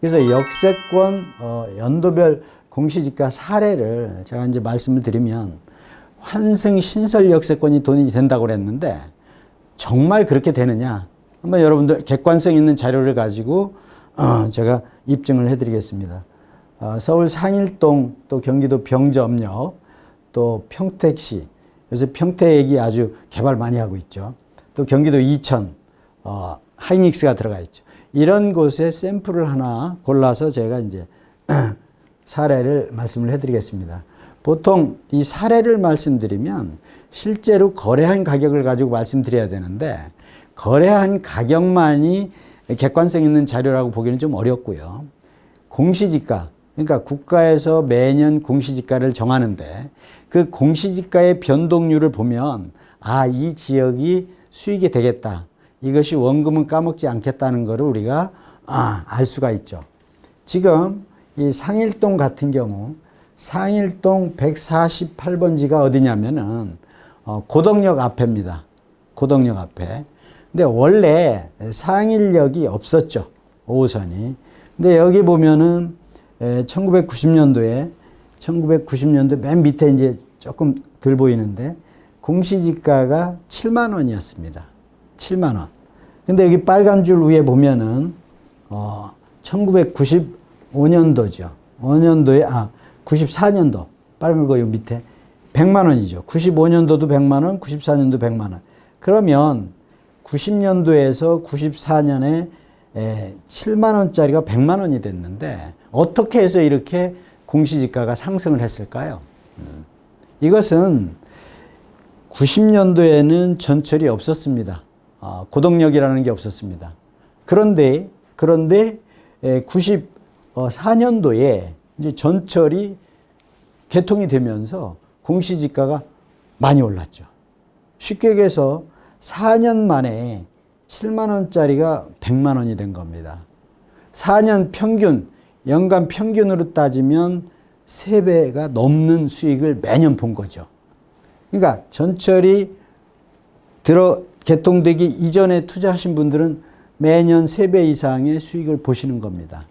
그래서 역세권 연도별 공시지가 사례를 제가 이제 말씀을 드리면 환승 신설 역세권이 돈이 된다고 그랬는데 정말 그렇게 되느냐? 한번 여러분들 객관성 있는 자료를 가지고 제가 입증을 해드리겠습니다. 서울 상일동, 또 경기도 병점역, 또 평택시, 요새 평택이 아주 개발 많이 하고 있죠. 또 경기도 이천, 하이닉스가 들어가 있죠. 이런 곳에 샘플을 하나 골라서 제가 이제 사례를 말씀을 해드리겠습니다. 보통 이 사례를 말씀드리면 실제로 거래한 가격을 가지고 말씀드려야 되는데 거래한 가격만이 객관성 있는 자료라고 보기는 좀 어렵고요. 공시지가, 그러니까 국가에서 매년 공시지가를 정하는데 그 공시지가의 변동률을 보면 이 지역이 수익이 되겠다. 이것이 원금은 까먹지 않겠다는 것을 우리가 알 수가 있죠. 지금 이 상일동 같은 경우 상일동 148번지가 어디냐면은 고덕역 앞에입니다. 고덕역 앞에. 근데 원래 상일역이 없었죠. 5호선이. 근데 여기 보면은 1990년도에 맨 밑에 이제 조금 덜 보이는데 공시지가가 7만 원이었습니다. 7만 원. 근데 여기 빨간 줄 위에 보면은 1995년도죠. 94년도 빨간 거 요 밑에 100만 원이죠. 95년도도 100만 원, 94년도 100만 원. 그러면 90년도에서 94년에 7만 원짜리가 100만 원이 됐는데 어떻게 해서 이렇게 공시지가가 상승을 했을까요? 이것은 90년도에는 전철이 없었습니다. 고덕역이라는 게 없었습니다. 그런데 94년도에 이제 전철이 개통이 되면서 공시지가가 많이 올랐죠. 쉽게 얘기해서 4년 만에 7만 원짜리가 100만 원이 된 겁니다. 4년 평균, 연간 평균으로 따지면 3배가 넘는 수익을 매년 본 거죠. 그러니까 전철이 개통되기 이전에 투자하신 분들은 매년 3배 이상의 수익을 보시는 겁니다.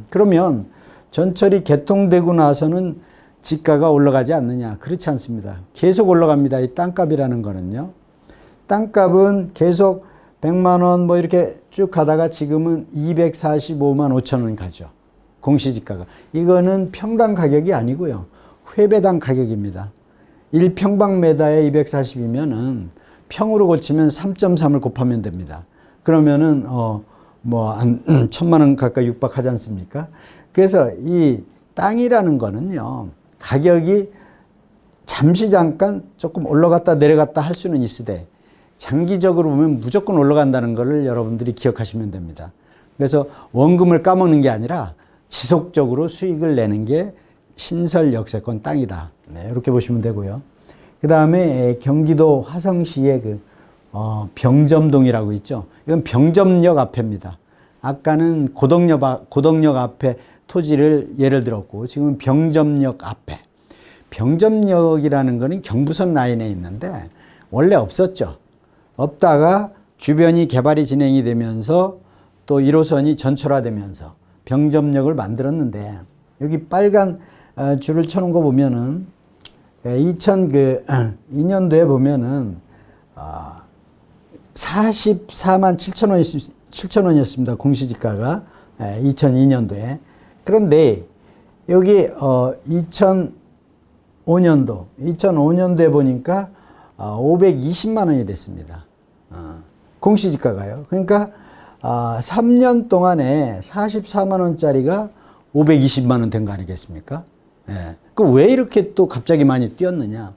그러면 전철이 개통되고 나서는 지가가 올라가지 않느냐? 그렇지 않습니다. 계속 올라갑니다. 이 땅값이라는 거는요. 땅값은 계속 100만 원 뭐 이렇게 쭉 가다가 지금은 245만 5천 원 가죠. 공시지가가. 이거는 평당 가격이 아니고요. 회배당 가격입니다. 1평방미터에 240이면은 평으로 고치면 3.3을 곱하면 됩니다. 그러면은 한 1,000만 원 가까이 육박하지 않습니까? 그래서 이 땅이라는 거는요. 가격이 잠시 잠깐 조금 올라갔다 내려갔다 할 수는 있으되 장기적으로 보면 무조건 올라간다는 것을 여러분들이 기억하시면 됩니다. 그래서 원금을 까먹는 게 아니라 지속적으로 수익을 내는 게 신설 역세권 땅이다. 네, 이렇게 보시면 되고요. 그 다음에 경기도 화성시의 병점동이라고 있죠. 이건 병점역 앞에입니다. 아까는 고덕역 앞에 토지를 예를 들었고 지금은 병점역 앞에. 병점역이라는 거는 경부선 라인에 있는데 원래 없었죠. 없다가 주변이 개발이 진행이 되면서 또 1호선이 전철화되면서 병점역을 만들었는데 여기 빨간 줄을 쳐놓은 거 보면은 2002년도에 보면은 44만 7천 원이었습니다. 공시지가가 2002년도에. 그런데 여기 2005년도에 보니까 520만 원이 됐습니다. 공시지가가요. 그러니까 3년 동안에 44만 원짜리가 520만 원 된 거 아니겠습니까? 예. 그 왜 이렇게 또 갑자기 많이 뛰었느냐?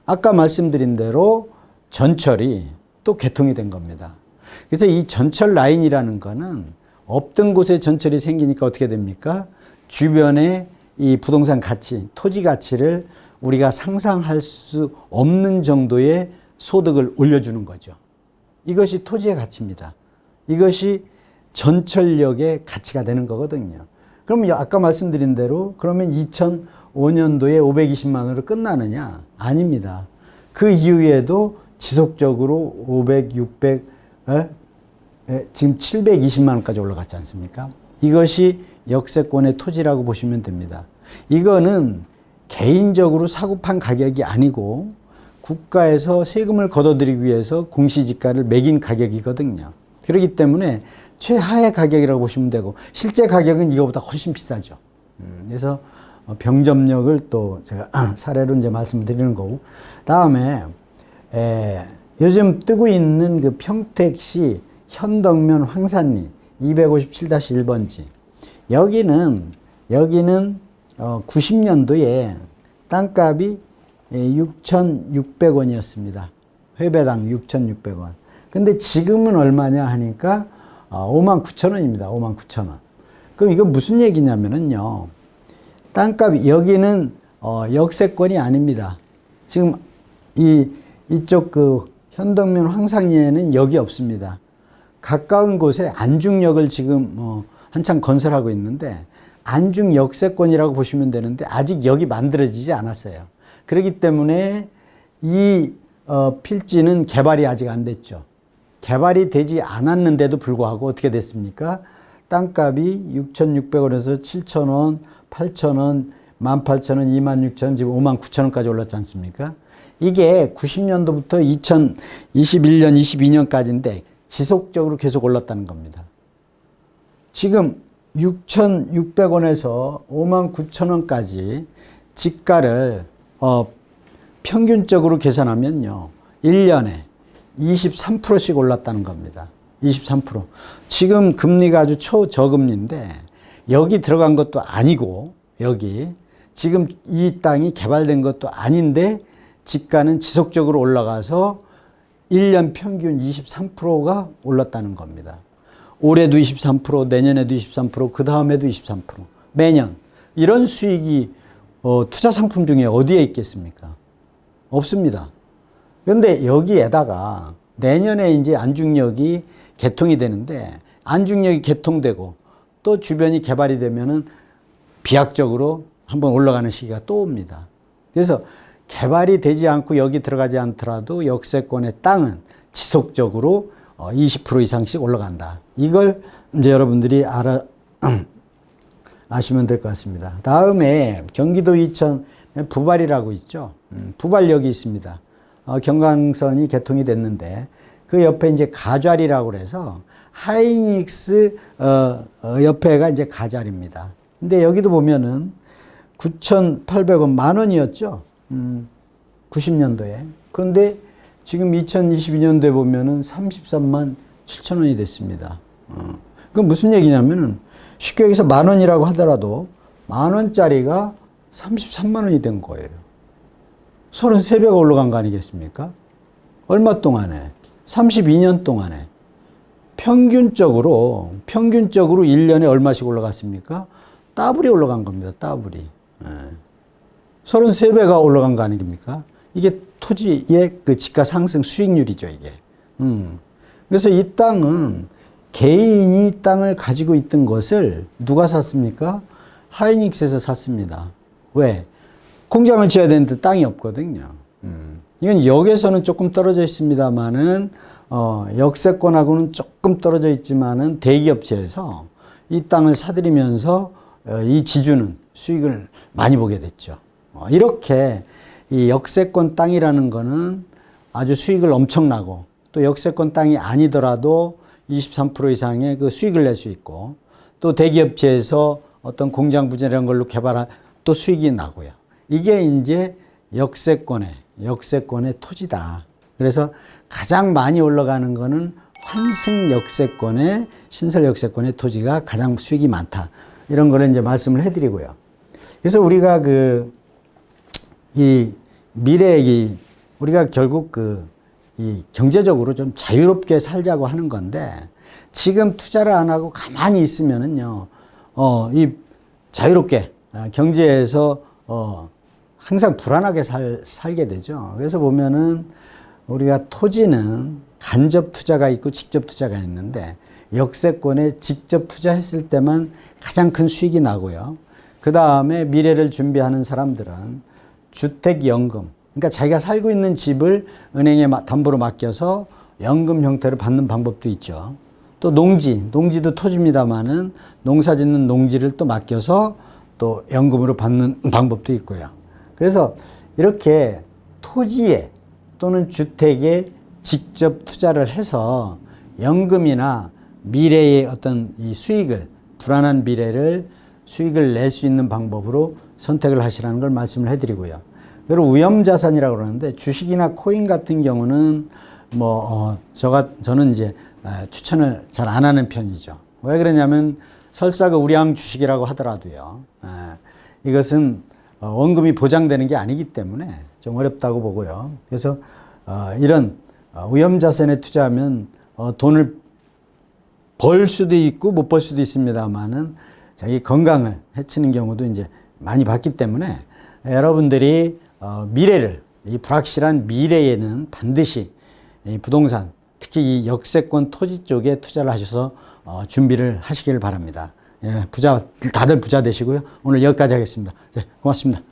아까 말씀드린 대로 전철이 또 개통이 된 겁니다. 그래서 이 전철 라인이라는 거는 없던 곳에 전철이 생기니까 어떻게 됩니까? 주변에 이 부동산 가치, 토지 가치를 우리가 상상할 수 없는 정도의 소득을 올려주는 거죠. 이것이 토지의 가치입니다. 이것이 전철역의 가치가 되는 거거든요. 그럼 아까 말씀드린 대로 그러면 2005년도에 520만 원으로 끝나느냐? 아닙니다. 그 이후에도 지속적으로 500, 600, 지금 720만 원까지 올라갔지 않습니까? 이것이 역세권의 토지라고 보시면 됩니다. 이거는 개인적으로 사고 판 가격이 아니고 국가에서 세금을 걷어들이기 위해서 공시지가를 매긴 가격이거든요. 그렇기 때문에 최하의 가격이라고 보시면 되고 실제 가격은 이거보다 훨씬 비싸죠. 그래서 병점력을 또 제가 사례로 이제 말씀을 드리는 거고, 다음에 요즘 뜨고 있는 그 평택시 현덕면 황산리 257-1번지 여기는 90년도에 땅값이 6,600원이었습니다. 회배당 6,600원. 근데 지금은 얼마냐 하니까 59,000원입니다. 59,000원. 그럼 이건 무슨 얘기냐면은요. 땅값이 여기는 역세권이 아닙니다. 지금 이쪽 그 현덕면 황상리에는 역이 없습니다. 가까운 곳에 안중역을 지금 한참 건설하고 있는데 안중 역세권이라고 보시면 되는데 아직 역이 만들어지지 않았어요. 그렇기 때문에 이 필지는 개발이 아직 안 됐죠. 개발이 되지 않았는데도 불구하고 어떻게 됐습니까? 땅값이 6,600원에서 7,000원, 8,000원, 18,000원, 26,000원, 지금 59,000원까지 올랐지 않습니까? 이게 90년도부터 2021년, 22년까지인데 지속적으로 계속 올랐다는 겁니다. 지금 6,600원에서 59,000원까지 지가를 평균적으로 계산하면요. 1년에 23%씩 올랐다는 겁니다. 23%. 지금 금리가 아주 초저금리인데 여기 들어간 것도 아니고 여기 지금 이 땅이 개발된 것도 아닌데 지가는 지속적으로 올라가서 1년 평균 23%가 올랐다는 겁니다. 올해도 23%, 내년에도 23%, 그 다음에도 23%. 매년. 이런 수익이 투자 상품 중에 어디에 있겠습니까? 없습니다. 그런데 여기에다가 내년에 이제 안중역이 개통이 되는데 안중역이 개통되고 또 주변이 개발이 되면은 비약적으로 한번 올라가는 시기가 또 옵니다. 그래서 개발이 되지 않고 여기 들어가지 않더라도 역세권의 땅은 지속적으로 20% 이상씩 올라간다. 이걸 이제 여러분들이 아시면 될 것 같습니다. 다음에 경기도 이천 부발이라고 있죠. 부발역이 있습니다. 경강선이 개통이 됐는데 그 옆에 이제 가좌리라고 그래서 하이닉스 옆에가 이제 가좌리입니다. 근데 여기도 보면은 9,800원 만 원이었죠. 90년도에. 그런데 지금 2022년도에 보면은 33만 7천 원이 됐습니다. 그건 무슨 얘기냐면은 쉽게 얘기해서 만 원이라고 하더라도 만 원짜리가 33만 원이 된 거예요. 33배가 올라간 거 아니겠습니까? 얼마 동안에? 32년 동안에. 평균적으로 1년에 얼마씩 올라갔습니까? 더블이 올라간 겁니다. 더블이. 33배가 올라간 거 아닙니까? 이게 토지의 그 지가 상승 수익률이죠, 이게. 그래서 이 땅은 개인이 땅을 가지고 있던 것을 누가 샀습니까? 하이닉스에서 샀습니다. 왜? 공장을 지어야 되는데 땅이 없거든요. 이건 역에서는 조금 떨어져 있습니다만은, 역세권하고는 조금 떨어져 있지만은 대기업체에서 이 땅을 사들이면서 이 지주는 수익을 많이 보게 됐죠. 이렇게 이 역세권 땅이라는 거는 아주 수익을 엄청나고 또 역세권 땅이 아니더라도 23% 이상의 그 수익을 낼 수 있고 또 대기업체에서 어떤 공장 부지 이런 걸로 개발한 또 수익이 나고요. 이게 이제 역세권의 토지다. 그래서 가장 많이 올라가는 거는 환승 역세권의 신설 역세권의 토지가 가장 수익이 많다. 이런 거를 이제 말씀을 해드리고요. 그래서 우리가 이 미래의 우리가 결국 이 경제적으로 좀 자유롭게 살자고 하는 건데 지금 투자를 안 하고 가만히 있으면은요, 이 자유롭게 경제에서 항상 불안하게 살게 되죠. 그래서 보면은 우리가 토지는 간접 투자가 있고 직접 투자가 있는데 역세권에 직접 투자했을 때만 가장 큰 수익이 나고요. 그 다음에 미래를 준비하는 사람들은 주택연금, 그러니까 자기가 살고 있는 집을 은행에 담보로 맡겨서 연금 형태로 받는 방법도 있죠. 또 농지도 토지입니다만은 농사 짓는 농지를 또 맡겨서 또 연금으로 받는 방법도 있고요. 그래서 이렇게 토지에 또는 주택에 직접 투자를 해서 연금이나 미래의 어떤 이 불안한 미래를 수익을 낼 수 있는 방법으로 선택을 하시라는 걸 말씀을 해드리고요. 그리고 위험자산이라고 그러는데 주식이나 코인 같은 경우는 저는 이제 추천을 잘 안 하는 편이죠. 왜 그러냐면 설사 그 우량 주식이라고 하더라도요. 이것은 원금이 보장되는 게 아니기 때문에 좀 어렵다고 보고요. 그래서 이런 위험자산에 투자하면 돈을 벌 수도 있고 못 벌 수도 있습니다만은 자기 건강을 해치는 경우도 이제 많이 봤기 때문에 여러분들이 이 불확실한 미래에는 반드시 이 부동산, 특히 이 역세권 토지 쪽에 투자를 하셔서 준비를 하시길 바랍니다. 예, 다들 부자 되시고요. 오늘 여기까지 하겠습니다. 네, 고맙습니다.